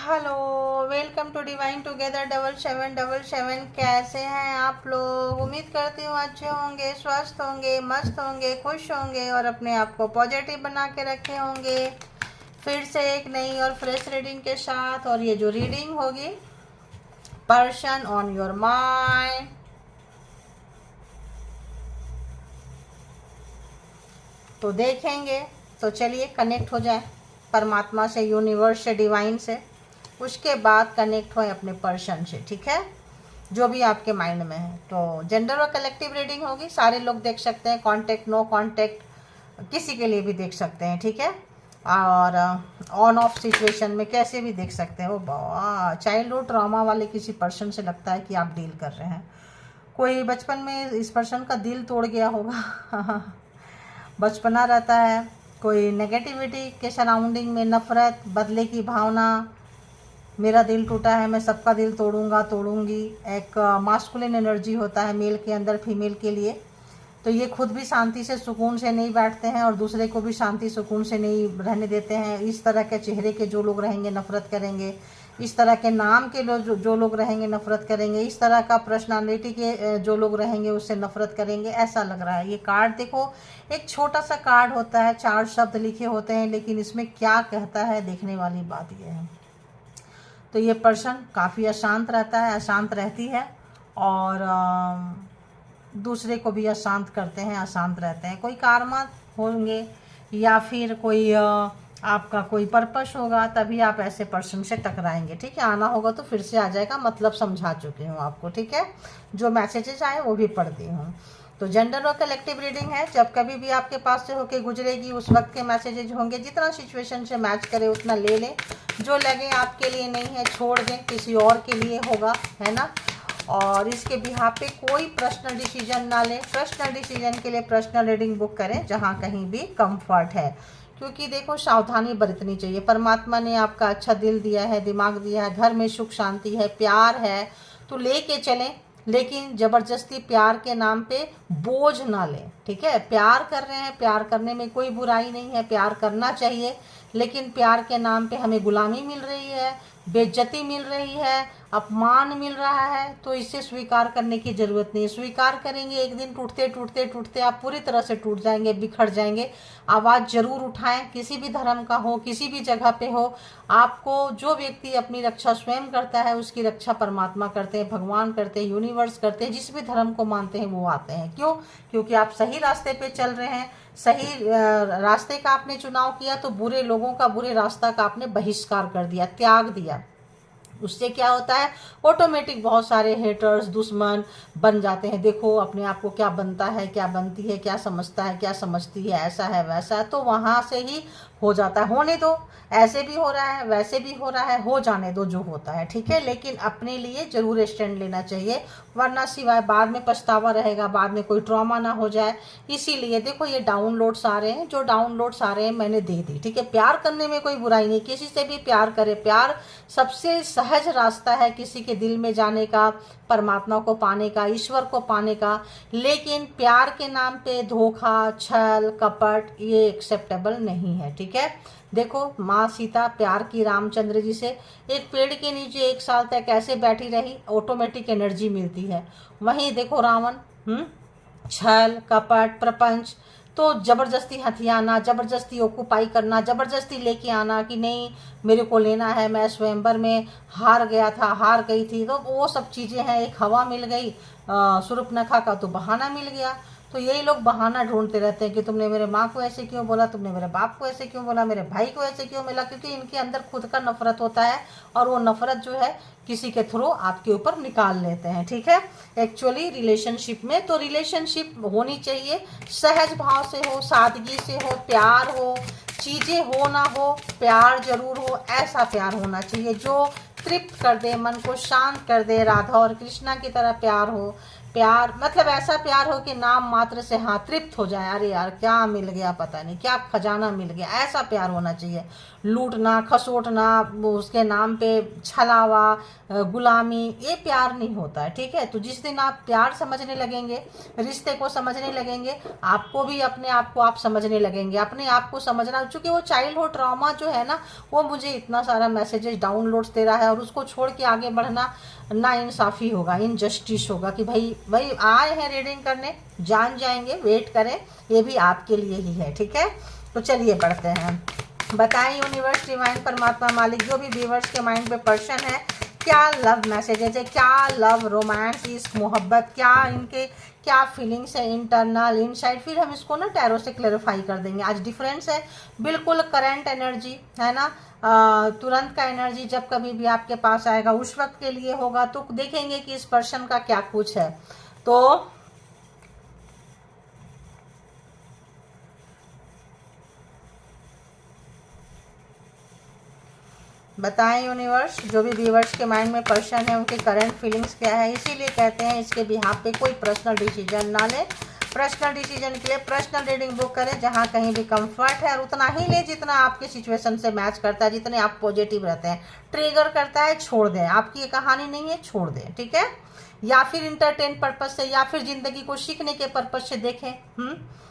Hello, welcome to divine together 7777। कैसे हैं आप लोग? उम्मीद करती हूँ अच्छे होंगे, स्वस्थ होंगे, मस्त होंगे, खुश होंगे और अपने आप को पॉजिटिव बना के रखे होंगे। फिर से एक नई और फ्रेश रीडिंग के साथ। और ये जो रीडिंग होगी, पर्सन ऑन योर माइंड, तो देखेंगे। तो चलिए कनेक्ट हो जाए परमात्मा से, यूनिवर्स से, डिवाइन से। उसके बाद कनेक्ट होए अपने पर्सन से, ठीक है, जो भी आपके माइंड में है। तो जेंडर और कलेक्टिव रीडिंग होगी, सारे लोग देख सकते हैं, कांटेक्ट नो कांटेक्ट किसी के लिए भी देख सकते हैं, ठीक है। और ऑन ऑफ सिचुएशन में कैसे भी देख सकते हैं। वो चाइल्डहुड ट्रॉमा वाले किसी पर्सन से लगता है कि आप डील कर रहे हैं। कोई बचपन में इस पर्सन का दिल तोड़ गया होगा बचपना रहता है। कोई नेगेटिविटी के सराउंडिंग में नफरत, बदले की भावना, मेरा दिल टूटा है, मैं सबका दिल तोड़ूंगा, तोड़ूंगी। एक मास्कुलिन एनर्जी होता है मेल के अंदर फीमेल के लिए। तो ये खुद भी शांति से सुकून से नहीं बैठते हैं और दूसरे को भी शांति सुकून से नहीं रहने देते हैं। इस तरह के चेहरे के जो लोग रहेंगे नफरत करेंगे, इस तरह के नाम के लोग जो लोग रहेंगे नफरत करेंगे, इस तरह का पर्सनालिटी के जो लोग रहेंगे उससे नफरत करेंगे, ऐसा लग रहा है। ये कार्ड देखो, एक छोटा सा कार्ड होता है, 4 शब्द लिखे होते हैं, लेकिन इसमें क्या कहता है देखने वाली बात यह है। तो ये पर्सन काफ़ी अशांत रहता है, अशांत रहती है और दूसरे को भी अशांत करते हैं, अशांत रहते हैं। कोई कारमा होंगे या फिर कोई आपका कोई पर्पस होगा, तभी आप ऐसे पर्सन से टकराएंगे, ठीक है। आना होगा तो फिर से आ जाएगा, मतलब समझा चुकी हूँ आपको, ठीक है। जो मैसेजेस आए वो भी पढ़ती हूँ। तो जेंडर और कलेक्टिव रीडिंग है, जब कभी भी आपके पास से होके गुजरेगी उस वक्त के मैसेजेज होंगे। जितना सिचुएशन से मैच करे उतना ले लें, जो लगे आपके लिए नहीं है छोड़ दें, किसी और के लिए होगा, है ना। और इसके बिहाफ पे कोई पर्सनल डिसीजन ना लें। पर्सनल डिसीजन के लिए पर्सनल रीडिंग बुक करें जहाँ कहीं भी कंफर्ट है, क्योंकि देखो सावधानी बरतनी चाहिए। परमात्मा ने आपका अच्छा दिल दिया है, दिमाग दिया है, घर में सुख शांति है, प्यार है, तो लेके चलें। लेकिन ज़बरदस्ती प्यार के नाम पे बोझ ना लें, ठीक है। प्यार कर रहे हैं, प्यार करने में कोई बुराई नहीं है, प्यार करना चाहिए। लेकिन प्यार के नाम पे हमें गुलामी मिल रही है, बेइज्जती मिल रही है, अपमान मिल रहा है, तो इसे स्वीकार करने की ज़रूरत नहीं है। स्वीकार करेंगे एक दिन टूटते टूटते टूटते आप पूरी तरह से टूट जाएंगे, बिखर जाएंगे। आवाज़ ज़रूर उठाएं, किसी भी धर्म का हो, किसी भी जगह पे हो। आपको जो व्यक्ति अपनी रक्षा स्वयं करता है उसकी रक्षा परमात्मा करते हैं, भगवान करते हैं, यूनिवर्स करते हैं। जिस भी धर्म को मानते हैं वो आते हैं। क्यों? क्योंकि आप सही रास्ते पे चल रहे हैं, सही रास्ते का आपने चुनाव किया, तो बुरे लोगों का, बुरे रास्ता का आपने बहिष्कार कर दिया, त्याग दिया। उससे क्या होता है, ऑटोमेटिक बहुत सारे हेटर्स, दुश्मन बन जाते हैं। देखो अपने आप को क्या बनता है, क्या बनती है, क्या समझता है, क्या समझती है, ऐसा है वैसा है, तो वहाँ से ही हो जाता है। होने दो, ऐसे भी हो रहा है, वैसे भी हो रहा है, हो जाने दो जो होता है, ठीक है। लेकिन अपने लिए जरूर स्टैंड लेना चाहिए, वरना सिवाय बाद में पछतावा रहेगा, बाद में कोई ट्रॉमा ना हो जाए। इसीलिए देखो ये डाउनलोड्स आ रहे हैं, जो डाउनलोड्स आ रहे हैं मैंने दे दी, ठीक है। प्यार करने में कोई बुराई नहीं, किसी से भी प्यार करे। प्यार सबसे सहज रास्ता है किसी के दिल में जाने का, परमात्मा को पाने का, ईश्वर को पाने का। लेकिन प्यार के नाम पे धोखा, छल, कपट ये एक्सेप्टेबल नहीं है, ठीक है। देखो माँ सीता प्यार की रामचंद्र जी से एक पेड़ के नीचे 1 साल तक ऐसे बैठी रही, ऑटोमेटिक एनर्जी मिलती है। वहीं देखो रावण, छल, कपट, प्रपंच, तो ज़बरदस्ती हथियाना, ज़बरदस्ती ऑक्यूपाई करना, ज़बरदस्ती लेके आना कि नहीं मेरे को लेना है, मैं स्वयंवर में हार गया था, हार गई थी, तो वो सब चीज़ें हैं। एक हवा मिल गई, शूर्पणखा का तो बहाना मिल गया। तो यही लोग बहाना ढूंढते रहते हैं कि तुमने मेरे माँ को ऐसे क्यों बोला, तुमने मेरे बाप को ऐसे क्यों बोला, मेरे भाई को ऐसे क्यों मिला, क्योंकि इनके अंदर खुद का नफरत होता है और वो नफरत जो है किसी के थ्रू आपके ऊपर निकाल लेते हैं, ठीक है। एक्चुअली रिलेशनशिप में तो रिलेशनशिप होनी चाहिए, सहज भाव से हो, सादगी से हो, प्यार हो, चीज़ें हो ना हो, प्यार जरूर हो। ऐसा प्यार होना चाहिए जो तृप्त कर दे, मन को शांत कर दे, राधा और कृष्णा की तरह प्यार हो। प्यार मतलब ऐसा प्यार हो कि नाम मात्र से हाँ तृप्त हो जाए, अरे यार क्या मिल गया, पता नहीं क्या खजाना मिल गया, ऐसा प्यार होना चाहिए। लूटना खसोटना, उसके नाम पे छलावा, गुलामी, ये प्यार नहीं होता है, ठीक है। तो जिस दिन आप प्यार समझने लगेंगे, रिश्ते को समझने लगेंगे, आपको भी अपने आप को आप समझने लगेंगे, अपने आप को समझना। चूंकि वो चाइल्डहुड ट्रॉमा जो है ना, वो मुझे इतना सारा मैसेजेस डाउनलोड्स दे रहा है, और उसको छोड़ के आगे बढ़ना ना इंसाफ़ी होगा, इनजस्टिस होगा कि भाई आए हैं रीडिंग करने, जान जाएंगे, वेट करें, ये भी आपके लिए ही है, ठीक है। तो चलिए बढ़ते हैं। बताएं यूनिवर्स, डिवाइन, परमात्मा, मालिक, जो भी व्यूअर्स के माइंड पे पर्सन है, क्या लव मैसेजेस है, क्या लव रोमांस, इस मोहब्बत, क्या इनके क्या फीलिंग्स है, इंटरनल इनसाइड। फिर हम इसको ना टैरो से क्लेरिफाई कर देंगे। आज डिफरेंस है बिल्कुल, करंट एनर्जी है ना, तुरंत का एनर्जी जब कभी भी आपके पास आएगा उस वक्त के लिए होगा। तो देखेंगे कि इस पर्सन का क्या कुछ है। तो बताएं यूनिवर्स, जो भी व्यूवर्स के माइंड में पर्सन है उनके करंट फीलिंग्स क्या है। इसीलिए कहते हैं इसके बिहाफ पे कोई पर्सनल डिसीजन ना ले। पर्सनल डिसीजन के लिए पर्सनल रीडिंग बुक करें, जहां कहीं भी कंफर्ट है, और उतना ही ले जितना आपके सिचुएशन से मैच करता है, जितने आप पॉजिटिव रहते हैं। ट्रिगर करता है छोड़ दें, आपकी ये कहानी नहीं है, छोड़ दें, ठीक है। या फिर इंटरटेन पर्पज से, या फिर जिंदगी को सीखने के पर्पज से देखें।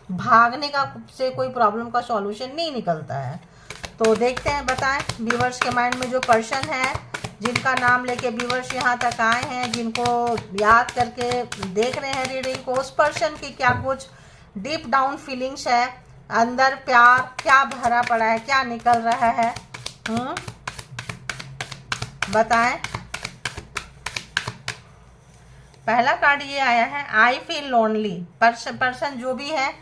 भागने का से कोई प्रॉब्लम का सॉल्यूशन नहीं निकलता है। तो देखते हैं, बताएं व्यूवर्स के माइंड में जो पर्सन है, जिनका नाम लेके व्यूवर्स यहाँ तक आए हैं, जिनको याद करके देख रहे हैं रीडिंग को, उस पर्सन की क्या कुछ डीप डाउन फीलिंग्स है, अंदर प्यार क्या भरा पड़ा है, क्या निकल रहा है। बताएं। पहला कार्ड ये आया है, आई फील लोनली। पर्सन जो भी है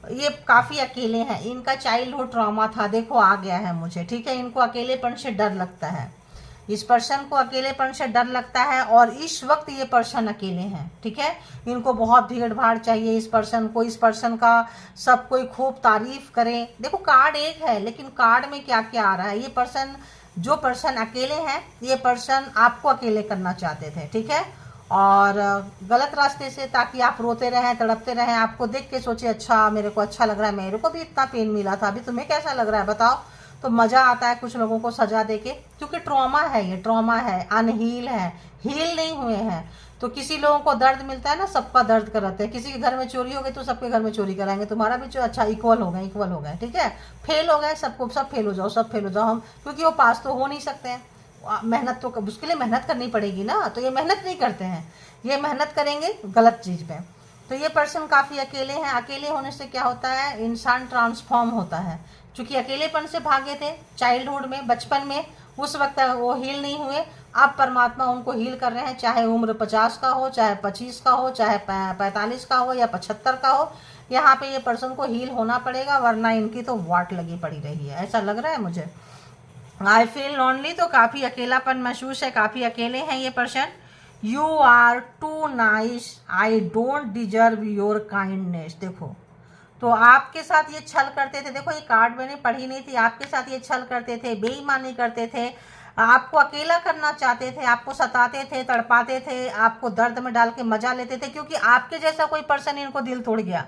ये काफ़ी अकेले हैं, इनका चाइल्डहुड ट्रॉमा था, देखो आ गया है मुझे, ठीक है। इनको अकेलेपन से डर लगता है, इस पर्सन को अकेलेपन से डर लगता है, और इस वक्त ये पर्सन अकेले हैं, ठीक है। इनको बहुत भीड़ भाड़ चाहिए इस पर्सन को, इस पर्सन का सब कोई खूब तारीफ करे। देखो कार्ड एक है, लेकिन कार्ड में क्या क्या आ रहा है। ये पर्सन, जो पर्सन अकेले हैं, ये पर्सन आपको अकेले करना चाहते थे, ठीक है, और गलत रास्ते से, ताकि आप रोते रहें, तड़पते रहें, आपको देख के सोचे अच्छा मेरे को अच्छा लग रहा है, मेरे को भी इतना पेन मिला था, अभी तुम्हें कैसा लग रहा है बताओ। तो मज़ा आता है कुछ लोगों को सजा देके, क्योंकि ट्रॉमा है, ये ट्रॉमा है, अनहील है, हील नहीं हुए हैं। तो किसी लोगों को दर्द मिलता है ना, सबका दर्द कराते हैं। किसी के घर में चोरी हो गई तो सबके घर में चोरी कराएंगे, तुम्हारा भी अच्छा इक्वल हो गए, ठीक है। फेल हो गए सबको, सब फेल हो जाओ हम, क्योंकि वो पास तो हो नहीं सकते हैं। मेहनत तो उसके लिए मेहनत करनी पड़ेगी ना, तो ये मेहनत नहीं करते हैं, ये मेहनत करेंगे गलत चीज़ पे। तो ये पर्सन काफ़ी अकेले हैं। अकेले होने से क्या होता है, इंसान ट्रांसफॉर्म होता है। क्योंकि अकेलेपन से भागे थे चाइल्डहुड में, बचपन में, उस वक्त वो हील नहीं हुए। अब परमात्मा उनको हील कर रहे हैं, चाहे उम्र 50 का हो, चाहे 25 का हो, चाहे 45 का हो, या 75 का हो। यहाँ पे ये पर्सन को हील होना पड़ेगा, वरना इनकी तो वाट लगी पड़ी रही है, ऐसा लग रहा है मुझे। आई फील लॉनली, तो काफ़ी अकेलापन महसूस है, काफ़ी अकेले हैं ये person. You are too nice, I don't deserve your kindness. देखो, तो आपके साथ ये छल करते थे, देखो ये कार्ड मैंने पढ़ी नहीं थी, आपके साथ ये छल करते थे, बेईमानी करते थे, आपको अकेला करना चाहते थे, आपको सताते थे, तड़पाते थे, आपको दर्द में डाल के मजा लेते थे, क्योंकि आपके जैसा कोई पर्सन इनको दिल तोड़ गया,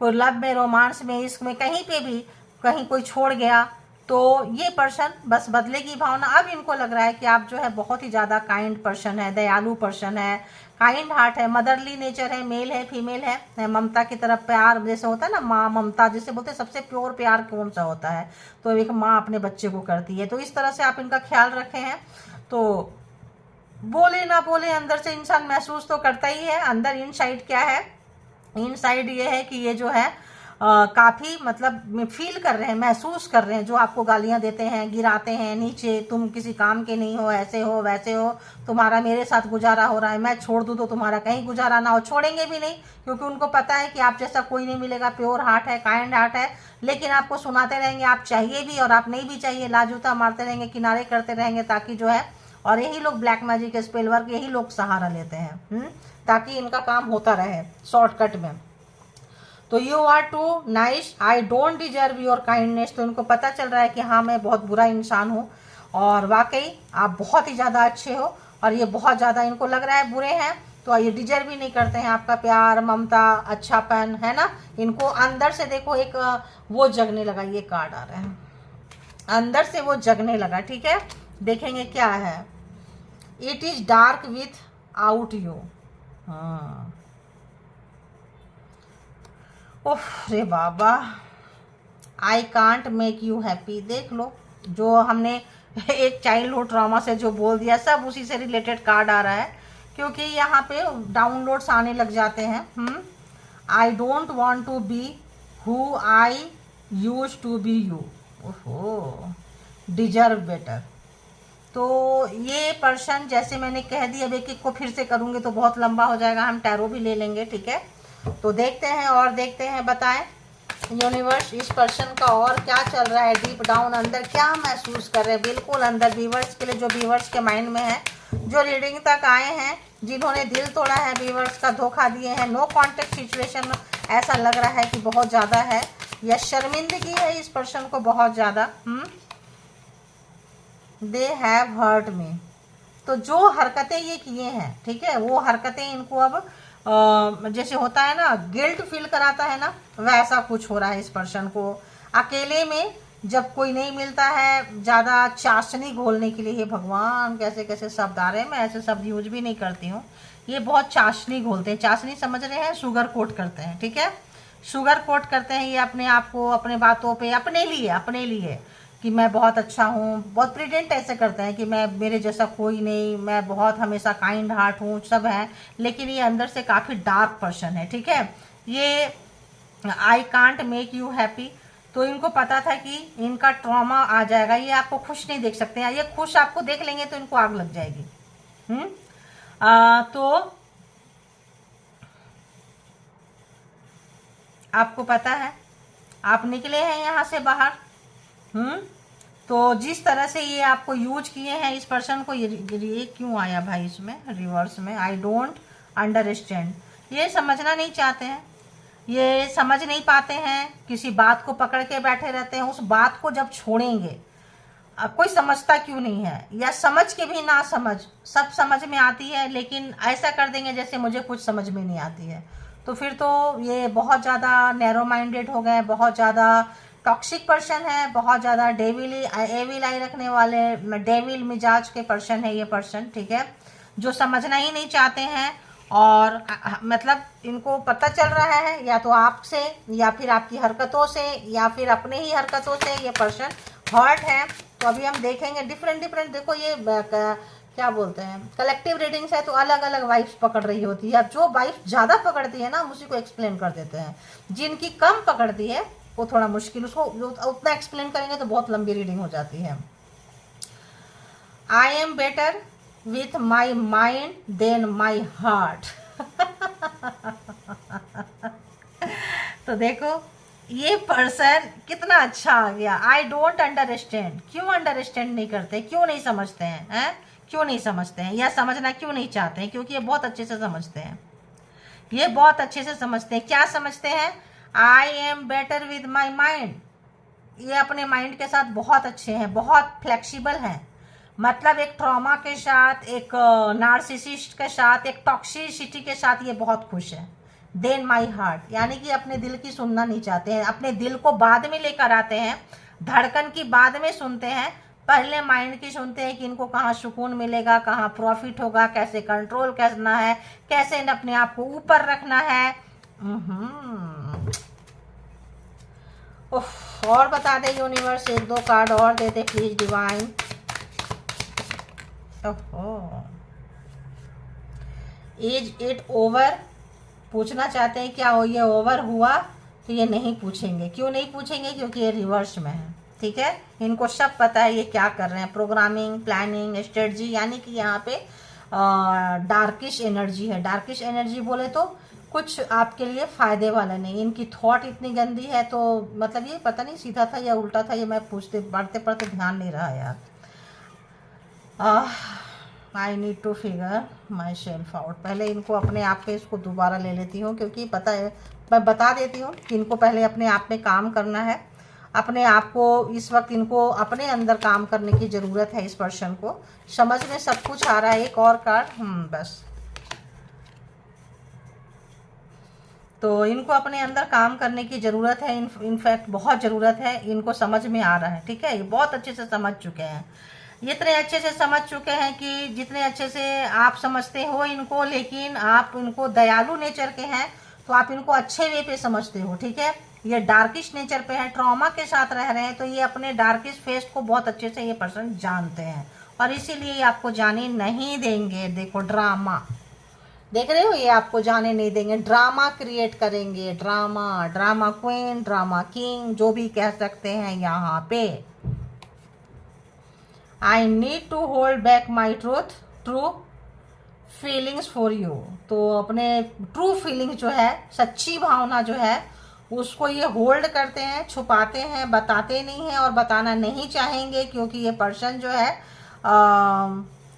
कोई लव में, रोमांस में, इश्क में, कहीं पे भी कहीं कोई छोड़ गया। तो ये पर्सन बस बदले की भावना, अब इनको लग रहा है कि आप जो है बहुत ही ज़्यादा काइंड पर्सन है, दयालु पर्सन है, काइंड हार्ट है, मदरली नेचर है, मेल है, फीमेल है, ममता की तरफ प्यार जैसे होता है ना, माँ ममता जिसे बोलते हैं, सबसे प्योर प्यार कौन सा होता है, तो एक माँ अपने बच्चे को करती है। तो इस तरह से आप इनका ख्याल रखे हैं। तो बोले ना बोले, अंदर से इंसान महसूस तो करता ही है। अंदर इनसाइड क्या है, इनसाइड ये है कि ये जो है काफ़ी मतलब फील कर रहे हैं, महसूस कर रहे हैं, जो आपको गालियां देते हैं, गिराते हैं नीचे, तुम किसी काम के नहीं हो, ऐसे हो वैसे हो, तुम्हारा मेरे साथ गुजारा हो रहा है, मैं छोड़ दूँ तो तुम्हारा कहीं गुजारा ना हो। छोड़ेंगे भी नहीं, क्योंकि उनको पता है कि आप जैसा कोई नहीं मिलेगा, प्योर हार्ट है, काइंड हार्ट है। लेकिन आपको सुनाते रहेंगे, आप चाहिए भी और आप नहीं भी चाहिए, लाजूता मारते रहेंगे, किनारे करते रहेंगे, ताकि जो है, और यही लोग ब्लैक मैजिक, स्पेल वर्क, यही लोग सहारा लेते हैं, ताकि इनका काम होता रहे शॉर्टकट में। तो you are too nice, I don't deserve your kindness. तो इनको पता चल रहा है कि हाँ मैं बहुत बुरा इंसान हूँ, और वाकई आप बहुत ही ज़्यादा अच्छे हो, और ये बहुत ज़्यादा इनको लग रहा है बुरे हैं। तो ये डिजर्व भी नहीं करते हैं आपका प्यार, ममता, अच्छापन, है ना। इनको अंदर से देखो एक वो जगने लगा, ये कार्ड आ रहा है, अंदर से वो जगने लगा, ठीक है। देखेंगे क्या है। It is dark without you. हाँ, उफ रे बाबा, I can't make you happy. देख लो, जो हमने एक चाइल्डहुड ट्रॉमा से जो बोल दिया, सब उसी से रिलेटेड कार्ड आ रहा है, क्योंकि यहाँ पे डाउनलोड्स आने लग जाते हैं। I don't want to be who I used to be you. ओहो, डिजर्व बेटर। तो ये पर्सन, जैसे मैंने कह दिया, अब एक एक को फिर से करूँगी तो बहुत लंबा हो जाएगा, हम टैरो भी ले लेंगे, ठीक है। तो देखते हैं और देखते हैं, बताएं यूनिवर्स इस पर्सन का और क्या चल रहा है, डीप डाउन अंदर क्या महसूस कर रहे हैं, बिल्कुल अंदर व्यूवर्स के लिए, जो व्यूवर्स के माइंड में है, जो रीडिंग तक आए हैं, जिन्होंने दिल तोड़ा है, व्यूवर्स का धोखा दिए हैं, नो कॉन्टेक्ट सिचुएशन ऐसा लग रहा है कि बहुत ज़्यादा है, या शर्मिंदगी है इस पर्सन को बहुत ज़्यादा। They have hurt me. तो जो हरकतें ये किए हैं, ठीक है, वो हरकतें इनको अब जैसे होता है ना, गिल्ट फील कराता है ना, वैसा कुछ हो रहा है इस पर्सन को। अकेले में जब कोई नहीं मिलता है, ज़्यादा चाशनी घोलने के लिए, हे भगवान कैसे कैसे शब्द आ रहे हैं, मैं ऐसे शब्द यूज भी नहीं करती हूँ। ये बहुत चाशनी घोलते हैं, चाशनी समझ रहे हैं, शुगर कोट करते हैं, ठीक है, शुगर कोट करते हैं ये अपने आप को, अपने बातों पे, अपने लिए कि मैं बहुत अच्छा हूँ, बहुत प्रिटेंड ऐसे करते हैं कि मैं, मेरे जैसा कोई नहीं, मैं बहुत हमेशा काइंड हार्ट हूँ, सब है, लेकिन ये अंदर से काफ़ी डार्क पर्सन है, ठीक है। ये आई कांट मेक यू हैप्पी, तो इनको पता था कि इनका ट्रॉमा आ जाएगा, ये आपको खुश नहीं देख सकते हैं, ये खुश आपको देख लेंगे तो इनको आग लग जाएगी। तो आपको पता है, आप निकले हैं यहाँ से बाहर। तो जिस तरह से ये आपको यूज किए हैं इस पर्सन को, ये क्यों आया भाई इसमें रिवर्स में, आई डोंट अंडरस्टैंड, ये समझना नहीं चाहते हैं, ये समझ नहीं पाते हैं, किसी बात को पकड़ के बैठे रहते हैं, उस बात को जब छोड़ेंगे, कोई समझता क्यों नहीं है, या समझ के भी ना समझ, सब समझ में आती है, लेकिन ऐसा कर देंगे जैसे मुझे कुछ समझ में नहीं आती है, तो फिर तो ये बहुत ज़्यादा नैरो माइंडेड हो गए, बहुत ज़्यादा टॉक्सिक पर्सन है, बहुत ज़्यादा एविल आई रखने वाले, डेविल मिजाज के पर्सन है ये पर्सन, ठीक है, जो समझना ही नहीं चाहते हैं। और मतलब इनको पता चल रहा है या तो आपसे, या फिर आपकी हरकतों से, या फिर अपने ही हरकतों से ये पर्सन हर्ट है। तो अभी हम देखेंगे डिफरेंट, देखो ये क्या बोलते हैं, कलेक्टिव रीडिंग्स है, तो अलग अलग वाइफ्स पकड़ रही होती है। अब जो वाइफ ज़्यादा पकड़ती है ना, हम उसी को एक्सप्लेन कर देते हैं, जिनकी कम पकड़ती है वो थोड़ा मुश्किल, उसको उतना एक्सप्लेन करेंगे तो बहुत लंबी रीडिंग हो जाती है। I am better with my mind than my heart. तो देखो ये पर्सन कितना अच्छा आ गया। आई डोंट अंडरस्टैंड, क्यों अंडरस्टैंड नहीं करते, क्यों नहीं समझते हैं, क्यों नहीं समझते हैं, या समझना क्यों नहीं चाहते हैं, क्योंकि ये बहुत अच्छे से समझते हैं, ये बहुत अच्छे से समझते हैं। क्या समझते हैं, आई am better with my mind, ये अपने माइंड के साथ बहुत अच्छे हैं, बहुत फ्लेक्सिबल हैं, मतलब एक ट्रॉमा के साथ, एक नार्सिसिस्ट के साथ, एक टॉक्सिसिटी के साथ ये बहुत खुश है। देन माई हार्ट, यानी कि अपने दिल की सुनना नहीं चाहते हैं, अपने दिल को बाद में लेकर आते हैं, धड़कन की बाद में सुनते हैं, पहले माइंड की सुनते हैं कि इनको कहाँ सुकून मिलेगा, कहाँ प्रॉफिट होगा, कैसे कंट्रोल करना है, कैसे अपने आप को ऊपर रखना है। और बता दे यूनिवर्स, एक दो कार्ड और दे दे please divine. Is it over, पूछना चाहते हैं क्या हो ये ओवर हुआ, तो ये नहीं पूछेंगे। क्यों नहीं पूछेंगे, क्योंकि ये रिवर्स में है, ठीक है, इनको सब पता है ये क्या कर रहे हैं, प्रोग्रामिंग, प्लानिंग, स्ट्रेटजी, यानी कि यहाँ पे डार्किश एनर्जी है। डार्किश एनर्जी बोले तो कुछ आपके लिए फ़ायदे वाला नहीं, इनकी थॉट इतनी गंदी है, तो मतलब ये पता नहीं सीधा था या उल्टा था, ये मैं पूछते पढ़ते पढ़ते ध्यान नहीं रहा यार। I need to figure myself out. पहले इनको अपने आप पे इसको दोबारा ले लेती हूँ, क्योंकि पता है, मैं बता देती हूँ कि इनको पहले अपने आप में काम करना है, अपने आप को इस वक्त इनको अपने अंदर काम करने की ज़रूरत है। इस पर्सन को समझ में सब कुछ आ रहा है। एक और कार्ड, बस तो इनको अपने अंदर काम करने की ज़रूरत है, इनफैक्ट बहुत ज़रूरत है। इनको समझ में आ रहा है, ठीक है, ये बहुत अच्छे से समझ चुके हैं, ये इतने अच्छे से समझ चुके हैं कि जितने अच्छे से आप समझते हो इनको, लेकिन आप इनको दयालु नेचर के हैं तो आप इनको अच्छे वे पे समझते हो, ठीक है। ये डार्किश नेचर पे है, ट्रॉमा के साथ रह रहे हैं, तो ये अपने डार्किश फेस को बहुत अच्छे से ये पर्सन जानते हैं और इसीलिए ये आपको जाने नहीं देंगे। देखो ड्रामा देख रहे हो, ये आपको जाने नहीं देंगे, ड्रामा क्रिएट करेंगे, drama, drama queen, drama king, जो भी कह सकते हैं यहाँ पे। I need to hold back my true feelings for you. तो अपने ट्रू फीलिंग जो है, सच्ची भावना जो है, उसको ये होल्ड करते हैं, छुपाते हैं, बताते नहीं हैं और बताना नहीं चाहेंगे, क्योंकि ये पर्सन जो है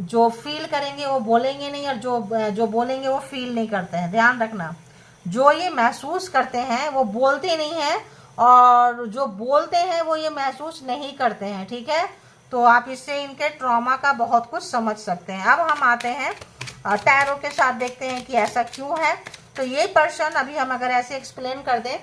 जो फील करेंगे वो बोलेंगे नहीं, और जो बोलेंगे वो फील नहीं करते हैं। ध्यान रखना, जो ये महसूस करते हैं वो बोलते नहीं हैं, और जो बोलते हैं वो ये महसूस नहीं करते हैं, ठीक है। तो आप इससे इनके ट्रॉमा का बहुत कुछ समझ सकते हैं। अब हम आते हैं टैरो के साथ, देखते हैं कि ऐसा क्यों है। तो ये पर्सन, अभी हम अगर ऐसे एक्सप्लेन कर दें,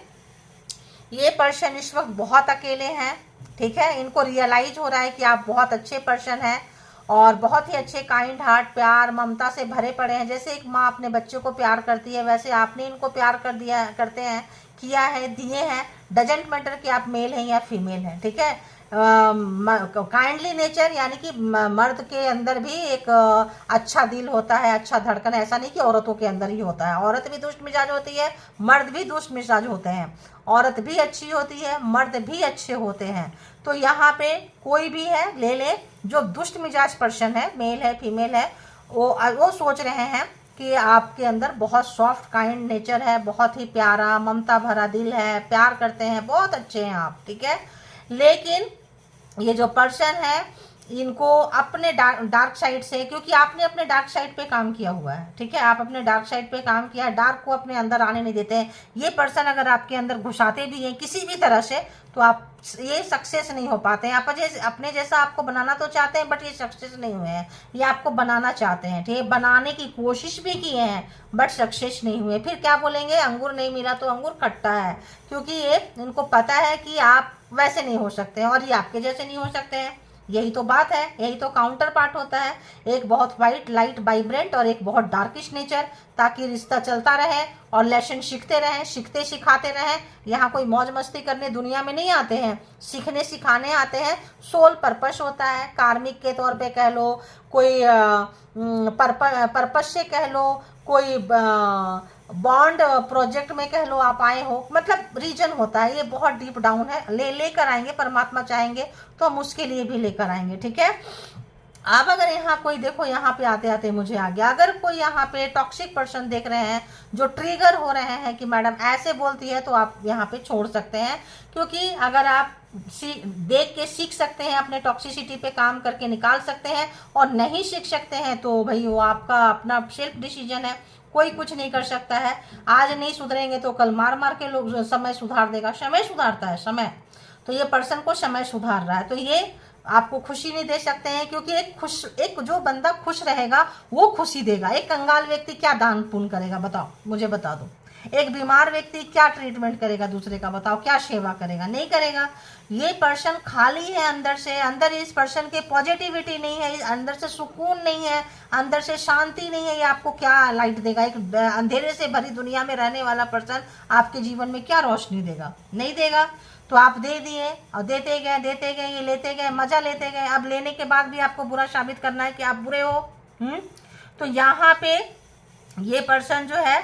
ये पर्सन इस वक्त बहुत अकेले हैं, ठीक है। इनको रियलाइज हो रहा है कि आप बहुत अच्छे पर्सन हैं और बहुत ही अच्छे काइंड हार्ट, प्यार ममता से भरे पड़े हैं। जैसे एक माँ अपने बच्चे को प्यार करती है, वैसे आपने इनको प्यार करते हैं, किया है, दिए हैं। डजेंट मैटर कि आप मेल हैं या फीमेल हैं, ठीक है। काइंडली नेचर, यानी कि मर्द के अंदर भी एक अच्छा दिल होता है, अच्छा धड़कन। ऐसा नहीं कि औरतों के अंदर ही होता है, औरत भी दुष्ट मिजाज होती है, मर्द भी दुष्ट मिजाज होते हैं। औरत भी अच्छी होती है, मर्द भी अच्छे होते हैं। तो यहाँ पे कोई भी है, ले ले, जो दुष्ट मिजाज पर्सन है, मेल है फीमेल है, वो सोच रहे हैं कि आपके अंदर बहुत सॉफ्ट काइंड नेचर है, बहुत ही प्यारा ममता भरा दिल है, प्यार करते हैं, बहुत अच्छे हैं आप, ठीक है। लेकिन ये जो पर्सन है, इनको अपने डार्क साइड से, क्योंकि आपने अपने डार्क साइड पे काम किया हुआ है, ठीक है, आप अपने डार्क साइड पे काम किया है, डार्क को अपने अंदर आने नहीं देते हैं। ये पर्सन अगर आपके अंदर घुसाते भी हैं किसी भी तरह से, तो आप ये सक्सेस नहीं हो पाते हैं। आप अपने जैसा आपको बनाना तो चाहते हैं, बट ये सक्सेस नहीं हुए हैं। ये आपको बनाना चाहते हैं, ठीक है, बनाने की कोशिश भी की है, बट सक्सेस नहीं हुए। फिर क्या बोलेंगे, अंगूर नहीं मिला तो अंगूर खट्टा है, क्योंकि ये इनको पता है कि आप वैसे नहीं हो सकते हैं और ये आपके जैसे नहीं हो सकते हैं। यही तो बात है, यही तो काउंटर पार्ट होता है, एक बहुत वाइट लाइट वाइब्रेंट और एक बहुत डार्किश नेचर, ताकि रिश्ता चलता रहे और लेसन सीखते रहें, सीखते सिखाते रहें। यहाँ कोई मौज मस्ती करने दुनिया में नहीं आते हैं, सीखने सिखाने आते हैं। सोल पर्पस होता है, कार्मिक के तौर पे कह लो, कोई पर्पस से कह लो, कोई बॉन्ड प्रोजेक्ट में कह लो आप आए हो, मतलब रीजन होता है। ये बहुत डीप डाउन है, लेकर आएंगे, परमात्मा चाहेंगे तो हम उसके लिए भी लेकर आएंगे, ठीक है। अब अगर यहाँ कोई, देखो यहाँ पे आते आते मुझे आ गया, अगर कोई यहाँ पे टॉक्सिक पर्सन देख रहे हैं जो ट्रिगर हो रहे हैं कि मैडम ऐसे बोलती है, तो आप यहाँ पे छोड़ सकते हैं। क्योंकि अगर आप देख के सीख सकते हैं, अपने टॉक्सिसिटी पे काम करके निकाल सकते हैं, और नहीं सीख सकते हैं तो भाई वो आपका अपना सेल्फ डिसीजन है, कोई कुछ नहीं कर सकता है। आज नहीं सुधरेंगे तो कल मार मार के लोग समय सुधार देगा, समय सुधारता है समय। तो ये पर्सन को समय सुधार रहा है, तो ये आपको खुशी नहीं दे सकते हैं, क्योंकि एक जो बंदा खुश रहेगा वो खुशी देगा। एक कंगाल व्यक्ति क्या दान पुण्य करेगा, बताओ, मुझे बता दो। एक बीमार व्यक्ति क्या ट्रीटमेंट करेगा दूसरे का, बताओ, क्या सेवा करेगा, नहीं करेगा। ये पर्सन खाली है अंदर से, अंदर इस पर्सन के पॉजिटिविटी नहीं है, अंदर से सुकून नहीं है, अंदर से शांति नहीं है। ये आपको क्या लाइट देगा? एक अंधेरे से भरी दुनिया में रहने वाला पर्सन आपके जीवन में क्या रोशनी देगा? नहीं देगा। तो आप दे दिए और देते गए, ये लेते गए, मजा लेते गए। अब लेने के बाद भी आपको बुरा साबित करना है कि आप बुरे हो। तो यहाँ पे ये पर्सन जो है,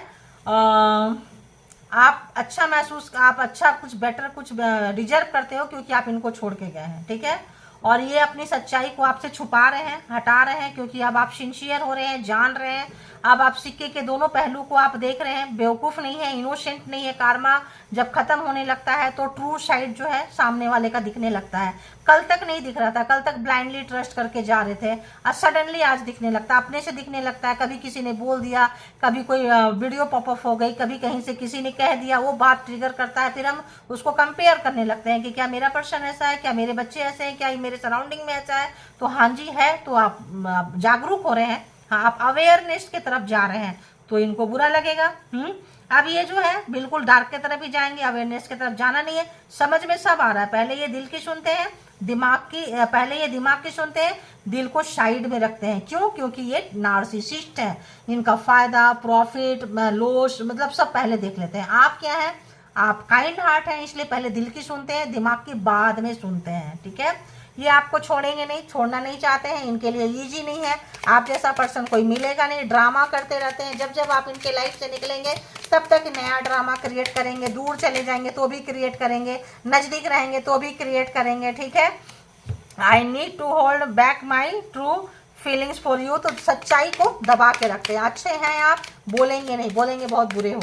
आप अच्छा महसूस, आप अच्छा कुछ बेटर कुछ डिजर्व करते हो, क्योंकि आप इनको छोड़ के गए हैं, ठीक है। और ये अपनी सच्चाई को आपसे छुपा रहे हैं, हटा रहे हैं, क्योंकि अब आप सिंसियर हो रहे हैं, जान रहे हैं। अब आप सिक्के के दोनों पहलू को आप देख रहे हैं, बेवकूफ़ नहीं है, इनोसेंट नहीं है। कार्मा जब खत्म होने लगता है तो ट्रू साइड जो है सामने वाले का दिखने लगता है। कल तक नहीं दिख रहा था, कल तक ब्लाइंडली ट्रस्ट करके जा रहे थे, आज सडनली आज दिखने लगता है, अपने से दिखने लगता है। कभी किसी ने बोल दिया, कभी कोई वीडियो पॉपअप हो गई, कभी कहीं से किसी ने कह दिया, वो बात ट्रिगर करता है। फिर हम उसको कंपेयर करने लगते हैं कि क्या मेरा पर्सन ऐसा है, क्या मेरे बच्चे ऐसे हैं, क्या मेरे सराउंडिंग में ऐसा है। तो हाँ जी है, तो आप जागरूक हो रहे हैं, हाँ, आप अवेयरनेस की तरफ जा रहे हैं, तो इनको बुरा लगेगा। अब ये जो है बिल्कुल डार्क की तरफ ही जाएंगे, अवेयरनेस की तरफ जाना नहीं है। समझ में सब आ रहा है, पहले ये दिल की सुनते हैं, पहले ये दिमाग की सुनते हैं, दिल को साइड में रखते हैं। क्यों? क्योंकि ये नार्सिसिस्ट है, इनका फायदा, प्रॉफिट, लॉस मतलब सब पहले देख लेते हैं। आप क्या है? आप काइंड हार्ट हैं, इसलिए पहले दिल की सुनते हैं, दिमाग की बाद में सुनते हैं। ठीक है, ये आपको छोड़ेंगे नहीं, छोड़ना नहीं चाहते हैं, इनके लिए इजी नहीं है। आप जैसा पर्सन कोई मिलेगा नहीं, ड्रामा करते रहते हैं। जब जब आप इनके लाइफ से निकलेंगे तब तक नया ड्रामा क्रिएट करेंगे, दूर चले जाएंगे तो भी क्रिएट करेंगे, नज़दीक रहेंगे तो भी क्रिएट करेंगे। ठीक है, I need to hold back my true feelings for you, तो सच्चाई को दबा के रखते हैं। अच्छे हैं आप, बोलेंगे नहीं, बोलेंगे बहुत बुरे हो,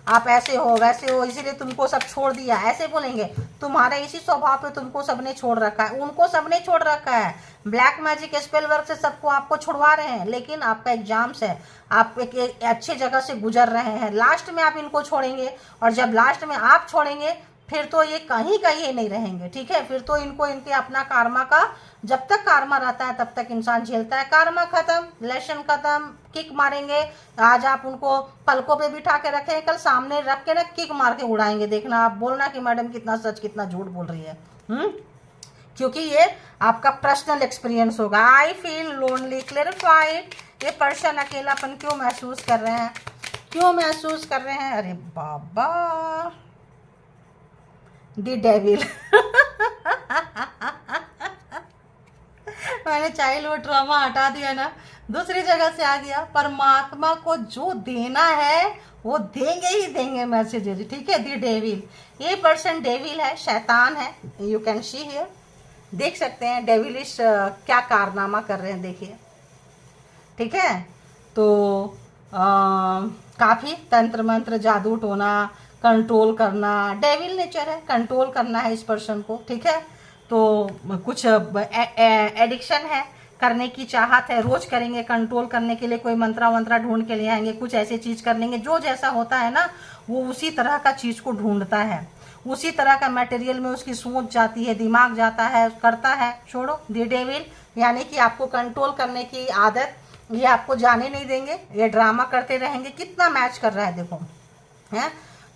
आप ऐसे हो वैसे हो, इसीलिए तुमको सब छोड़ दिया, ऐसे बोलेंगे। तुम्हारे इसी स्वभाव पे तुमको सबने छोड़ रखा है, उनको सबने छोड़ रखा है। ब्लैक मैजिक स्पेल वर्क से सबको आपको छुड़वा रहे हैं, लेकिन आपका एग्जाम्स है, आप एक अच्छे जगह से गुजर रहे हैं। लास्ट में आप इनको छोड़ेंगे, और जब लास्ट में आप छोड़ेंगे फिर तो ये कहीं कहीं नहीं रहेंगे। ठीक है, फिर तो इनको इनके अपना कार्मा का, जब तक कार्मा रहता है तब तक इंसान झेलता है। कार्मा खत्म, लेसन खत्म, किक मारेंगे। आज आप उनको पलकों पे बिठा के रखें, कल सामने रख के ना किक मार के उड़ाएंगे। देखना, आप बोलना कि मैडम कितना सच कितना झूठ बोल रही है। क्योंकि ये आपका पर्सनल एक्सपीरियंस होगा। आई फील लोनली क्लेरिफाइड, ये पर्सन अकेलापन क्यों महसूस कर रहे हैं, क्यों महसूस कर रहे हैं? अरे बाबा, दी डेविल मैंने चाइल्डहुड ट्रॉमा हटा दिया ना, दूसरी जगह से आ गया। परमात्मा को जो देना है वो देंगे ही देंगे मैसेजेस। ठीक है, दी डेविल, ये पर्सन डेविल है, शैतान है। यू कैन सी हियर, देख सकते हैं डेविलिश क्या कारनामा कर रहे हैं, देखिए। ठीक है, तो काफ़ी तंत्र मंत्र, जादू टोना, कंट्रोल करना, डेविल नेचर है, कंट्रोल करना है इस पर्सन को। ठीक है, तो कुछ एडिक्शन है, करने की चाहत है, रोज करेंगे, कंट्रोल करने के लिए कोई मंत्रा वंत्रा ढूंढ के ले आएंगे, कुछ ऐसी चीज कर लेंगे। जो जैसा होता है ना, वो उसी तरह का चीज को ढूंढता है, उसी तरह का मटेरियल में उसकी सोच जाती है, दिमाग जाता है, करता है। छोड़ो, दी डेविल, यानी कि आपको कंट्रोल करने की आदत, ये आपको जाने नहीं देंगे, ये ड्रामा करते रहेंगे। कितना मैच कर रहा है देखो, है।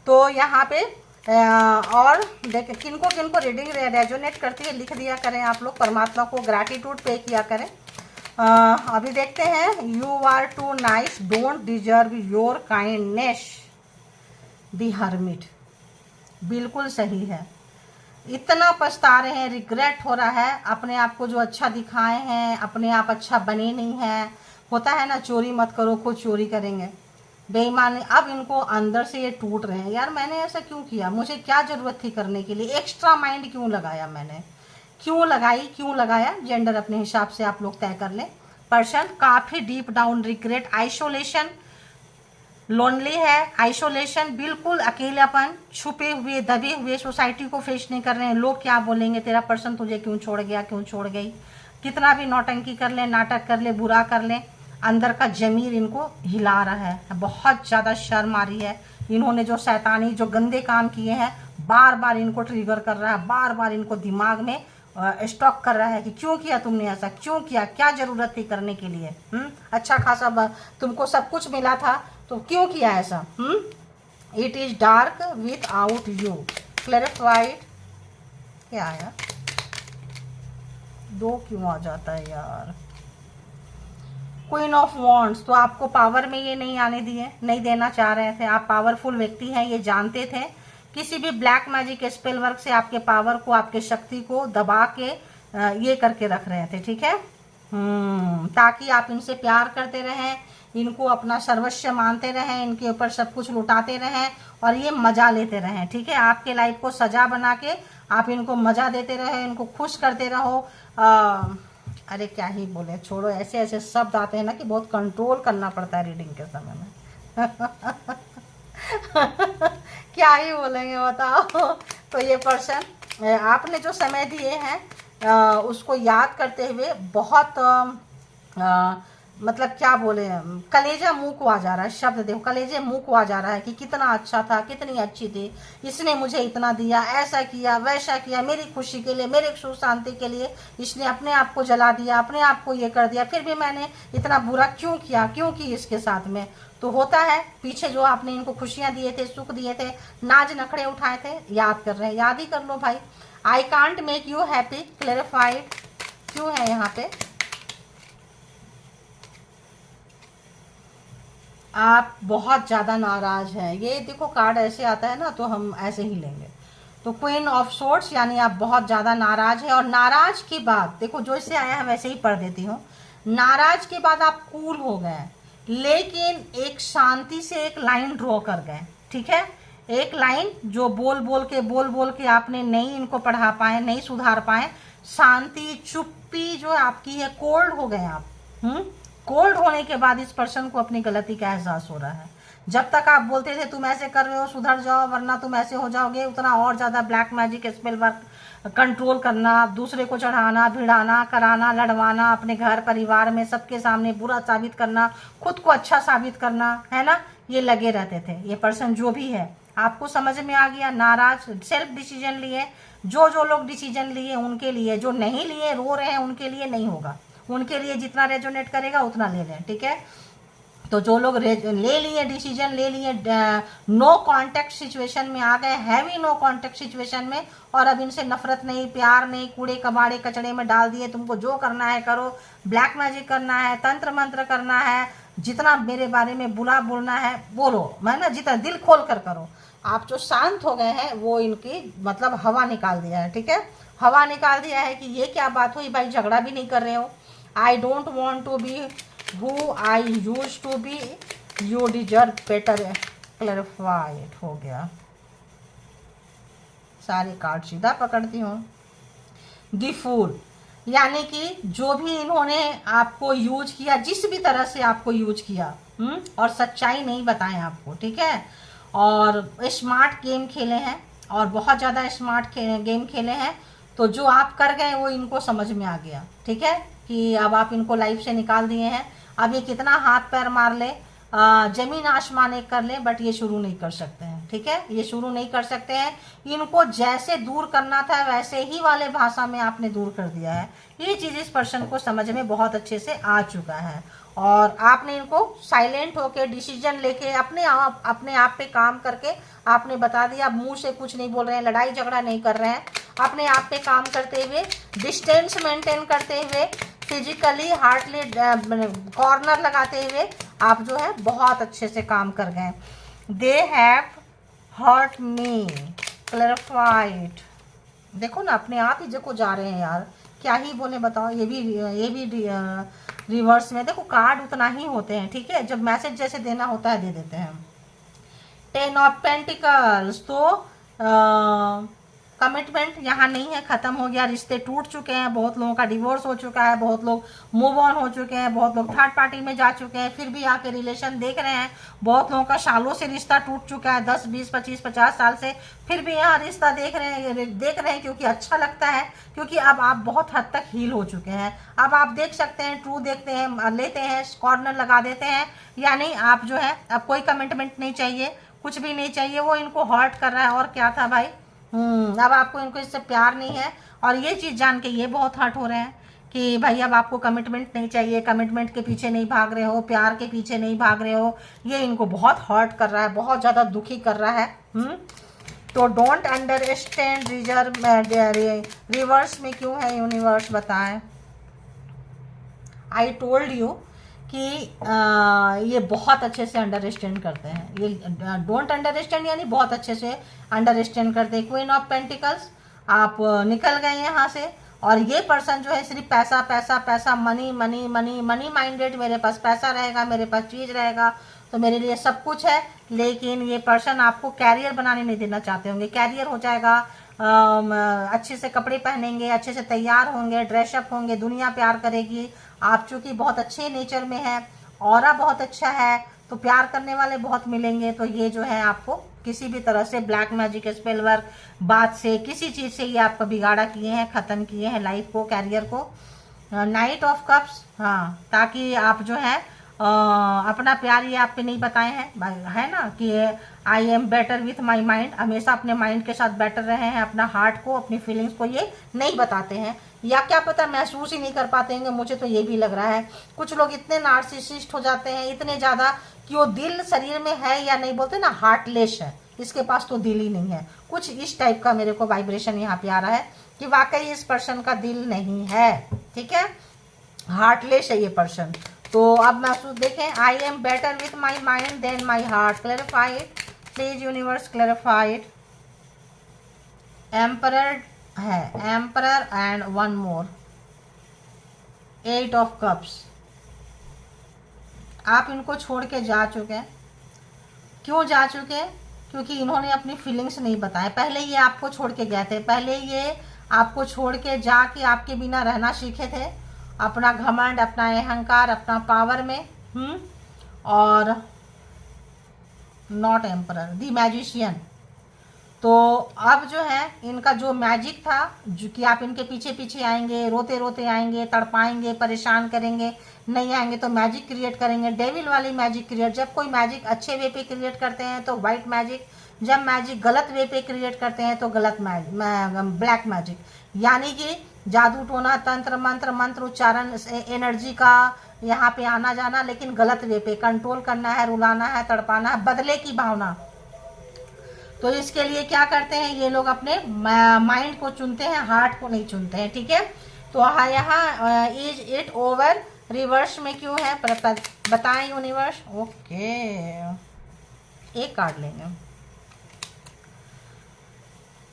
तो यहाँ पे और देखें किनको किनको रीडिंग रेजोनेट करती है, लिख दिया करें आप लोग, परमात्मा को ग्रैटिट्यूड पे किया करें। अभी देखते हैं, you are too nice, don't deserve your kindness, the hermit, बिल्कुल सही है। इतना पछता रहे हैं, रिग्रेट हो रहा है, अपने आप को जो अच्छा दिखाए हैं, अपने आप अच्छा बने नहीं है। होता है ना, चोरी मत करो, खुद चोरी करेंगे, बेईमान। अब इनको अंदर से ये टूट रहे हैं, यार मैंने ऐसा क्यों किया, मुझे क्या ज़रूरत थी करने के लिए, एक्स्ट्रा माइंड क्यों लगाया मैंने, क्यों लगाया। जेंडर अपने हिसाब से आप लोग तय कर लें। पर्सन काफ़ी deep down regret, isolation, lonely है, आइसोलेशन, बिल्कुल अकेलापन, छुपे हुए दबे हुए, सोसाइटी को फेस नहीं कर रहे हैं। लोग क्या बोलेंगे, तेरा पर्सन तुझे क्यों छोड़ गया, क्यों छोड़ गई। कितना भी नौटंकी कर ले, नाटक कर ले, बुरा कर ले, अंदर का जमीर इनको हिला रहा है। बहुत ज़्यादा शर्म आ रही है। इन्होंने जो शैतानी, जो गंदे काम किए हैं, बार बार इनको ट्रिगर कर रहा है, बार बार इनको दिमाग में स्टॉक कर रहा है कि क्यों किया तुमने ऐसा, क्यों किया, क्या ज़रूरत थी करने के लिए। अच्छा खासा तुमको सब कुछ मिला था, तो क्यों किया ऐसा। It is dark without you, clarified. क्या आया, 2 क्यों आ जाता है यार। क्वीन ऑफ वॉन्ड्स, तो आपको पावर में ये नहीं आने दिए, नहीं देना चाह रहे थे। आप पावरफुल व्यक्ति हैं, ये जानते थे। किसी भी ब्लैक मैजिक स्पेल वर्क से आपके पावर को, आपके शक्ति को दबा के ये करके रख रहे थे। ठीक है, ताकि आप इनसे प्यार करते रहें, इनको अपना सर्वस्व मानते रहें, इनके ऊपर सब कुछ लुटाते रहें और ये मज़ा लेते रहें। ठीक है, आपके लाइफ को सजा बना के आप इनको मज़ा देते रहे, इनको खुश करते रहो। अरे क्या ही बोले, छोड़ो, ऐसे ऐसे शब्द आते हैं ना कि बहुत कंट्रोल करना पड़ता है रीडिंग के समय में क्या ही बोलेंगे बताओ। तो ये पर्सन आपने जो समय दिए हैं उसको याद करते हुए बहुत मतलब क्या बोले, कलेजा मुंह को आ जा रहा है। शब्द देखो, कलेजे मुंह को आ जा रहा है कि कितना अच्छा था, कितनी अच्छी थी, इसने मुझे इतना दिया, ऐसा किया, वैसा किया, मेरी खुशी के लिए, मेरे सुख शांति के लिए इसने अपने आप को जला दिया, अपने आप को ये कर दिया, फिर भी मैंने इतना बुरा क्यों किया, क्यों की इसके साथ में। तो होता है पीछे जो आपने इनको खुशियां दिए थे, सुख दिए थे, नाज नखड़े उठाए थे, याद कर रहे हैं, याद ही कर लो भाई। आई can't make you happy, clarified क्यों है यहाँ पे? आप बहुत ज़्यादा नाराज हैं। ये देखो कार्ड ऐसे आता है ना, तो हम ऐसे ही लेंगे। तो क्वीन ऑफ सोर्ट्स यानी आप बहुत ज़्यादा नाराज हैं, और नाराज के बाद देखो जो इससे आया है वैसे ही पढ़ देती हूँ। नाराज के बाद आप कूल हो गए, लेकिन एक शांति से एक लाइन ड्रॉ कर गए, ठीक है। एक लाइन जो बोल बोल के आपने नहीं इनको पढ़ा पाए, नहीं सुधार पाए, शांति चुप्पी जो आपकी है, कोल्ड हो गए आप। कोल्ड होने के बाद इस पर्सन को अपनी गलती का एहसास हो रहा है। जब तक आप बोलते थे तुम ऐसे कर रहे हो, सुधर जाओ वरना तुम ऐसे हो जाओगे, उतना और ज़्यादा black magic spell work control करना, दूसरे को चढ़ाना, भिड़ाना, कराना, लड़वाना, अपने घर परिवार में सबके सामने बुरा साबित करना, खुद को अच्छा साबित करना, है ना, ये लगे रहते थे। ये पर्सन जो भी है आपको समझ में आ गया, नाराज, सेल्फ डिसीजन लिए, जो लोग डिसीजन लिए उनके लिए, जो नहीं लिए रो रहे हैं उनके लिए नहीं होगा, उनके लिए जितना रेजोनेट करेगा उतना ले लें, ठीक है। तो जो लोग ले लिए डिसीजन, ले लिए, नो कांटेक्ट सिचुएशन में आ गए, हैवी नो कांटेक्ट सिचुएशन में, और अब इनसे नफरत नहीं, प्यार नहीं, कूड़े कबाड़े कचड़े में डाल दिए, तुमको जो करना है करो, ब्लैक मैजिक करना है, तंत्र मंत्र करना है, जितना मेरे बारे में बुरा बोलना है बोलो, मैं ना जितना दिल खोल कर करो। आप जो शांत हो गए हैं वो इनकी मतलब हवा निकाल दिया है, ठीक है, हवा निकाल दिया है कि ये क्या बात हुई भाई, झगड़ा भी नहीं कर रहे हो, I don't want to be who I used to be, you deserve better, clarified हो गया। सारे कार्ड सीधा पकड़ती हूँ। द फूल यानी कि जो भी इन्होंने आपको यूज किया, जिस भी तरह से आपको यूज किया, और सच्चाई नहीं बताएं आपको, ठीक है, और स्मार्ट गेम खेले हैं, और बहुत ज़्यादा स्मार्ट गेम खेले हैं, तो जो आप कर गए वो इनको समझ में आ गया, ठीक है, कि अब आप इनको लाइफ से निकाल दिए हैं। अब ये कितना हाथ पैर मार ले, जमीन आसमान एक कर ले, बट ये शुरू नहीं कर सकते हैं, ठीक है, ये शुरू नहीं कर सकते हैं। इनको जैसे दूर करना था वैसे ही वाले भाषा में आपने दूर कर दिया है। ये चीज़ इस पर्सन को समझ में बहुत अच्छे से आ चुका है, और आपने इनको साइलेंट होके डिसीजन लेके अपने आप पे काम करके आपने बता दिया, आप मुंह से कुछ नहीं बोल रहे हैं, लड़ाई झगड़ा नहीं कर रहे हैं, अपने आप पे काम करते हुए, डिस्टेंस मेंटेन करते हुए, फिजिकली हार्टली कॉर्नर लगाते हुए आप जो है बहुत अच्छे से काम कर गए। They have hurt me, clarified. देखो ना अपने आप ही देखो जा रहे हैं यार, क्या ही बोले बताओ। ये भी रिवर्स में देखो, कार्ड उतना ही होते हैं, ठीक है, जब मैसेज जैसे देना होता है दे देते हैं। 10 ऑफ पेंटिकल्स, तो कमिटमेंट यहाँ नहीं है, ख़त्म हो गया, रिश्ते टूट चुके हैं, बहुत लोगों का डिवोर्स हो चुका है, बहुत लोग मूव ऑन हो चुके हैं, बहुत लोग थर्ड पार्टी में जा चुके हैं, फिर भी आके रिलेशन देख रहे हैं, बहुत लोगों का सालों से रिश्ता टूट चुका है, 10 20 25 50 साल से, फिर भी यहाँ रिश्ता देख रहे हैं क्योंकि अच्छा लगता है, क्योंकि अब आप बहुत हद तक हील हो चुके हैं। अब आप देख सकते हैं, ट्रू देखते हैं, लेते हैं, कॉर्नर लगा देते हैं, यानी आप जो है अब कोई कमिटमेंट नहीं चाहिए, कुछ भी नहीं चाहिए, वो इनको हर्ट कर रहा है, और क्या था भाई, अब आपको इनको इससे प्यार नहीं है, और ये चीज़ जान के ये बहुत हर्ट हो रहे हैं कि भाई अब आपको कमिटमेंट नहीं चाहिए, कमिटमेंट के पीछे नहीं भाग रहे हो, प्यार के पीछे नहीं भाग रहे हो, ये इनको बहुत हर्ट कर रहा है, बहुत ज़्यादा दुखी कर रहा है। तो डोंट अंडरस्टैंड रिवर्स में क्यों है यूनिवर्स बताएं। आई टोल्ड यू कि ये बहुत अच्छे से अंडरस्टैंड करते हैं, ये डोंट अंडरस्टैंड यानी बहुत अच्छे से अंडरस्टैंड करते हैं। क्वीन ऑफ पेंटिकल्स, आप निकल गए यहाँ से, और ये पर्सन जो है सिर्फ पैसा पैसा पैसा, money money money money minded, मेरे पास पैसा रहेगा, मेरे पास चीज़ रहेगा तो मेरे लिए सब कुछ है, लेकिन ये पर्सन आपको कैरियर बनाने नहीं देना चाहते होंगे। कैरियर हो जाएगा, अच्छे से कपड़े पहनेंगे, अच्छे से तैयार होंगे, ड्रेसअप होंगे, दुनिया प्यार करेगी। आप चूँकि बहुत अच्छे नेचर में है, ऑरा बहुत अच्छा है, तो प्यार करने वाले बहुत मिलेंगे। तो ये जो है आपको किसी भी तरह से ब्लैक मैजिक स्पेल वर्क बात से, किसी चीज़ से ये आपका बिगाड़ा किए हैं, ख़त्म किए हैं लाइफ को, कैरियर को। नाइट ऑफ कप्स, हाँ, ताकि आप जो है अपना प्यार ये आप पे नहीं बताए हैं, है ना, कि आई am better with my mind, हमेशा अपने माइंड के साथ बेटर रहे हैं, अपना हार्ट को, अपनी फीलिंग्स को ये नहीं बताते हैं, या क्या पता महसूस ही नहीं कर पाते हैं। मुझे तो ये भी लग रहा है कुछ लोग इतने नार्सिसिस्ट हो जाते हैं इतने ज़्यादा कि वो दिल शरीर में है या नहीं, बोलते ना हार्टलेस है, इसके पास तो दिल ही नहीं है। कुछ इस टाइप का मेरे को वाइब्रेशन यहाँ पे आ रहा है कि वाकई इस पर्सन का दिल नहीं है, ठीक है, हार्टलेस है ये पर्सन। तो अब महसूस देखें, I am better with my mind than my heart, clarified please universe, clarified. Emperor है, emperor and one more, 8 of cups. आप इनको छोड़ के जा चुके हैं। क्यों जा चुके हैं? क्योंकि इन्होंने अपनी फीलिंग्स नहीं बताए। पहले ये आपको छोड़ के गए थे, पहले ये आपको छोड़ के जाके आपके बिना रहना सीखे थे, अपना घमंड, अपना अहंकार, अपना पावर में। और नॉट एम्परर, दी मैजिशियन। तो अब जो है इनका जो मैजिक था, जो कि आप इनके पीछे पीछे आएंगे, रोते रोते आएंगे, तड़पाएंगे, परेशान करेंगे, नहीं आएंगे तो मैजिक क्रिएट करेंगे, डेविल वाली मैजिक क्रिएट। जब कोई मैजिक अच्छे वे पे क्रिएट करते हैं तो वाइट मैजिक, जब मैजिक गलत वे पे क्रिएट करते हैं तो गलत मैजिक, ब्लैक मैजिक, यानी कि जादू टोना तंत्र मंत्र मंत्र उच्चारण एनर्जी का यहाँ पे आना जाना, लेकिन गलत वे पे, कंट्रोल करना है, रुलाना है, तड़पाना है, बदले की भावना। तो इसके लिए क्या करते हैं ये लोग, अपने माइंड को चुनते हैं, हार्ट को नहीं चुनते हैं, ठीक है। तो यहाँ इज इट ओवर रिवर्स में क्यों है बताएं यूनिवर्स। ओके, एक कार्ड लेंगे,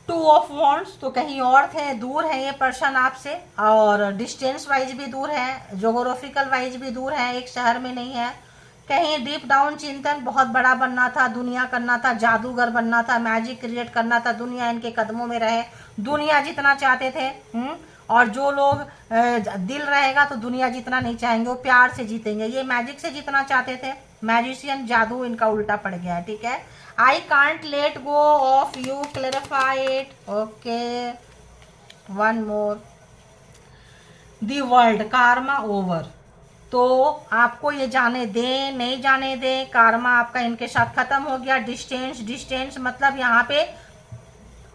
2 ऑफ वॉन्ड्स। तो कहीं और थे, दूर है ये पर्सन आपसे, और डिस्टेंस वाइज भी दूर है, जोग्राफिकल वाइज भी दूर है, एक शहर में नहीं है। कहीं डीप डाउन चिंतन, बहुत बड़ा बनना था, दुनिया करना था, जादूगर बनना था, मैजिक क्रिएट करना था, दुनिया इनके कदमों में रहे, दुनिया जितना चाहते थे। और जो लोग दिल रहेगा तो दुनिया जितना नहीं चाहेंगे, वो प्यार से जीतेंगे, ये मैजिक से जितना चाहते थे। मैजिशियन, जादू इनका उल्टा पड़ गया है, ठीक है। I can't let go of you, clarify it. Okay, one more, the world, कारमा ओवर। तो आपको ये जाने दें नहीं जाने दें, कारमा आपका इनके साथ खत्म हो गया। डिस्टेंस, डिस्टेंस मतलब यहाँ पे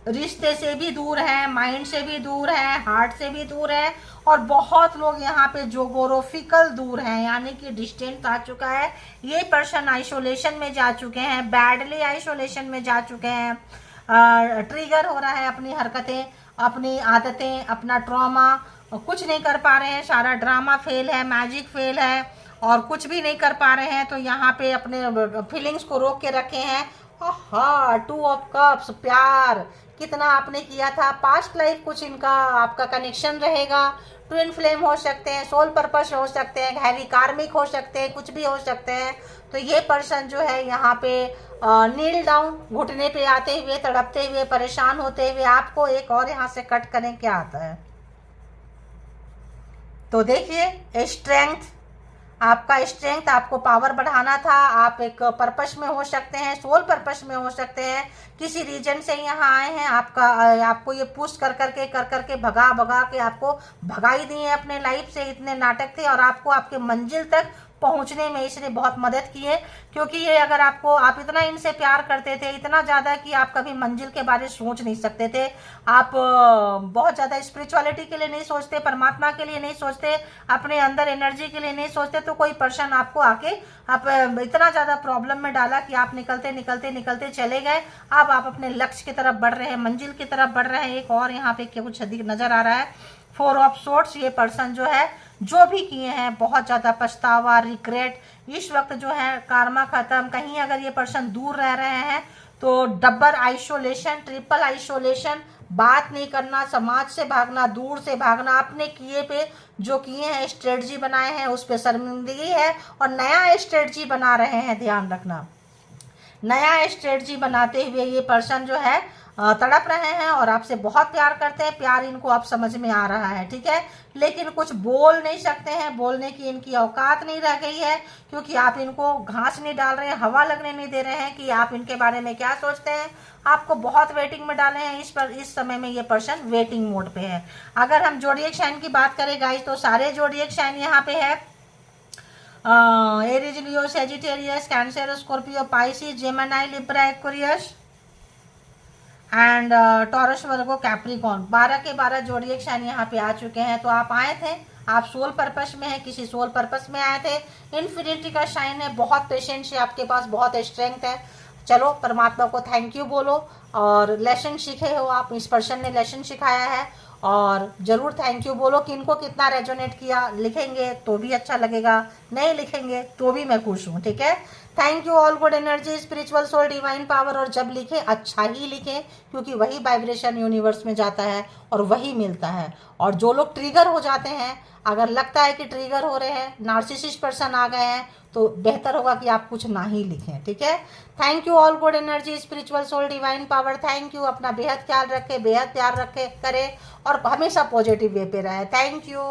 रिश्ते से भी दूर है, माइंड से भी दूर है, हार्ट से भी दूर है, और बहुत लोग यहाँ पे जोग्राफिकल दूर हैं, यानी कि डिस्टेंस आ चुका है। ये पर्सन आइसोलेशन में जा चुके हैं, बैडली आइसोलेशन में जा चुके हैं, ट्रिगर हो रहा है, अपनी हरकतें, अपनी आदतें, अपना ट्रॉमा, कुछ नहीं कर पा रहे हैं, सारा ड्रामा फेल है, मैजिक फेल है, और कुछ भी नहीं कर पा रहे हैं। तो यहाँ पे अपने फीलिंग्स को रोक के रखे हैं। हाँ, 2 ऑफ कप्स, प्यार कितना आपने किया था, पास्ट लाइफ कुछ इनका आपका कनेक्शन रहेगा, ट्विन फ्लेम हो सकते हैं, सोल पर्पस हो सकते हैं, हैवी कार्मिक हो सकते हैं, कुछ भी हो सकते हैं। तो ये पर्सन जो है यहाँ पे नील डाउन, घुटने पे आते हुए, तड़पते हुए, परेशान होते हुए, आपको एक और यहाँ से कट करें क्या आता है। तो देखिए, स्ट्रेंथ, आपका स्ट्रेंथ, आपको पावर बढ़ाना था, आप एक पर्पस में हो सकते हैं, सोल पर्पस में हो सकते हैं, किसी रीजन से यहाँ आए हैं, आपको ये पुश कर करके भगा के आपको भगाई दी है अपने लाइफ से, इतने नाटक थे, और आपको आपके मंजिल तक पहुंचने में इसने बहुत मदद की है। क्योंकि ये अगर आप इतना इनसे प्यार करते थे, इतना ज़्यादा कि आप कभी मंजिल के बारे में सोच नहीं सकते थे, आप बहुत ज़्यादा स्पिरिचुअलिटी के लिए नहीं सोचते, परमात्मा के लिए नहीं सोचते, अपने अंदर एनर्जी के लिए नहीं सोचते, तो कोई पर्सन आपको आके आप इतना ज़्यादा प्रॉब्लम में डाला कि आप निकलते चले गए। अब आप अपने लक्ष्य की तरफ बढ़ रहे हैं, मंजिल की तरफ बढ़ रहे हैं। एक और यहाँ पे कुछ अधिक नज़र आ रहा है, 4 ऑफ सोर्ट्स। ये पर्सन जो है जो भी किए हैं बहुत ज़्यादा पछतावा, रिग्रेट, इस वक्त जो है कार्मा खत्म। कहीं अगर ये पर्सन दूर रह रहे हैं तो डबल आइसोलेशन, ट्रिपल आइसोलेशन, बात नहीं करना, समाज से भागना, दूर से भागना, अपने किए पे जो किए हैं स्ट्रेटजी बनाए हैं उस पर शर्मिंदगी है, और नया स्ट्रेटजी बना रहे हैं। ध्यान रखना, नया स्ट्रेटजी बनाते हुए ये पर्सन जो है तड़प रहे हैं और आपसे बहुत प्यार करते हैं। प्यार इनको अब समझ में आ रहा है, ठीक है, लेकिन कुछ बोल नहीं सकते हैं, बोलने की इनकी औकात नहीं रह गई है, क्योंकि आप इनको घास नहीं डाल रहे हैं, हवा लगने नहीं दे रहे हैं कि आप इनके बारे में क्या सोचते हैं। आपको बहुत वेटिंग में डाले हैं, इस समय में ये पर्सन वेटिंग मोड पे है। अगर हम जोडिएक साइन की बात करें गाइस, तो सारे जोडिएक साइन यहाँ पे है। Aries, Leo, Sagittarius, cancer, Scorpio, Pisces, Gemini, Libra, Aquarius and taurus, Virgo, Capricorn. 12 के 12 जोड़िए साइन यहाँ पे आ चुके हैं। तो आप आए थे, आप सोल पर्पस में हैं, किसी सोल पर्पस में आए थे। इन्फिनिटी का साइन है, बहुत पेशेंस है आपके पास, बहुत स्ट्रेंथ है। चलो परमात्मा को थैंक यू बोलो, और लेसन सीखे हो आप, इस पर्सन ने लेसन सिखाया है, और ज़रूर थैंक यू बोलो। कि इनको कितना रेजोनेट किया, लिखेंगे तो भी अच्छा लगेगा, नहीं लिखेंगे तो भी मैं खुश हूँ, ठीक है। Thank you all, good energy, spiritual soul, divine power. और जब लिखें अच्छा ही लिखें, क्योंकि वही वाइब्रेशन यूनिवर्स में जाता है और वही मिलता है। और जो लोग ट्रिगर हो जाते हैं, अगर लगता है कि ट्रिगर हो रहे हैं, नार्सिसिस्ट पर्सन आ गए हैं, तो बेहतर होगा कि आप कुछ ना ही लिखें, ठीक है। Thank you all, good energy, spiritual soul, divine power. Thank you. अपना बेहद ख्याल रखें, बेहद प्यार रखें करें, और हमेशा पॉजिटिव वे पे रहे। Thank you.